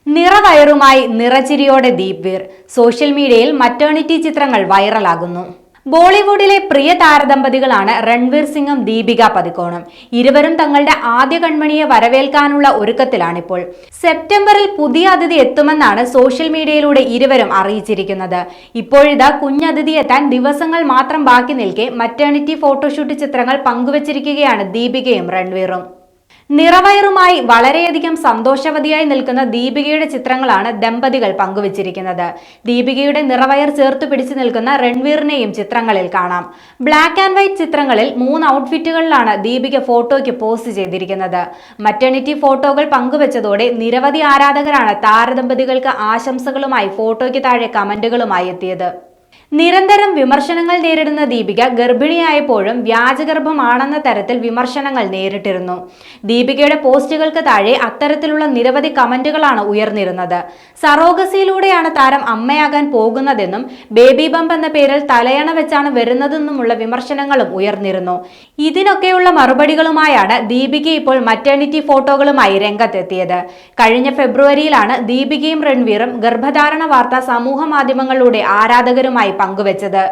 നിറവയറുമായി നിറചിരിയോടെ ദീപ്വീർ social മീഡിയയിൽ maternity ചിത്രങ്ങൾ വൈറലാകുന്നു. ബോളിവുഡിലെ പ്രിയ താരദമ്പതികളാണ് രൺവീർ സിംഗും ദീപിക പദുക്കോണും. ഇരുവരും തങ്ങളുടെ ആദ്യ കൺമണിയെ വരവേൽക്കാനുള്ള ഒരുക്കത്തിലാണിപ്പോൾ. സെപ്റ്റംബറിൽ പുതിയ അതിഥി എത്തുമെന്നാണ് സോഷ്യൽ മീഡിയയിലൂടെ ഇരുവരും അറിയിച്ചിരിക്കുന്നത്. ഇപ്പോഴിതാ കുഞ്ഞതിഥി എത്താൻ ദിവസങ്ങൾ മാത്രം ബാക്കി നിൽക്കെ മറ്റേണിറ്റി ഫോട്ടോഷൂട്ട് ചിത്രങ്ങൾ പങ്കുവച്ചിരിക്കുകയാണ് ദീപികയും രൺവീറും. നിറവയറുമായി വളരെയധികം സന്തോഷവതിയായി നിൽക്കുന്ന ദീപികയുടെ ചിത്രങ്ങളാണ് ദമ്പതികൾ പങ്കുവച്ചിരിക്കുന്നത്. ദീപികയുടെ നിറവയർ ചേർത്ത് പിടിച്ചു നിൽക്കുന്ന രൺവീറിനെയും ചിത്രങ്ങളിൽ കാണാം. ബ്ലാക്ക് ആൻഡ് വൈറ്റ് ചിത്രങ്ങളിൽ 3 ഔട്ട്ഫിറ്റുകളിലാണ് ദീപിക ഫോട്ടോയ്ക്ക് പോസ്റ്റ് ചെയ്തിരിക്കുന്നത്. മറ്റേണിറ്റി ഫോട്ടോകൾ പങ്കുവച്ചതോടെ നിരവധി ആരാധകരാണ് താരദമ്പതികൾക്ക് ആശംസകളുമായി ഫോട്ടോയ്ക്ക് താഴെ കമന്റുകളുമായി എത്തിയത്. നിരന്തരം വിമർശനങ്ങൾ നേരിടുന്ന ദീപിക ഗർഭിണിയായപ്പോഴും വ്യാജഗർഭമാണെന്ന തരത്തിൽ വിമർശനങ്ങൾ നേരിട്ടിരുന്നു. ദീപികയുടെ പോസ്റ്റുകൾക്ക് താഴെ അത്തരത്തിലുള്ള നിരവധി കമന്റുകളാണ് ഉയർന്നിരുന്നത്. സറോഗസിയിലൂടെയാണ് താരം അമ്മയാകാൻ പോകുന്നതെന്നും ബേബി ബംപ് എന്ന പേരിൽ തലയണ വെച്ചാണ് വരുന്നതെന്നുമുള്ള വിമർശനങ്ങളും ഉയർന്നിരുന്നു. ഇതിനൊക്കെയുള്ള മറുപടികളുമായാണ് ദീപിക ഇപ്പോൾ മറ്റേണിറ്റി ഫോട്ടോകളുമായി രംഗത്തെത്തിയത്. കഴിഞ്ഞ ഫെബ്രുവരിയിലാണ് ദീപികയും രൺവീറും ഗർഭധാരണ വാർത്ത സമൂഹ മാധ്യമങ്ങളിലൂടെ ആരാധകരുമായി പങ്കുവച്ചത്.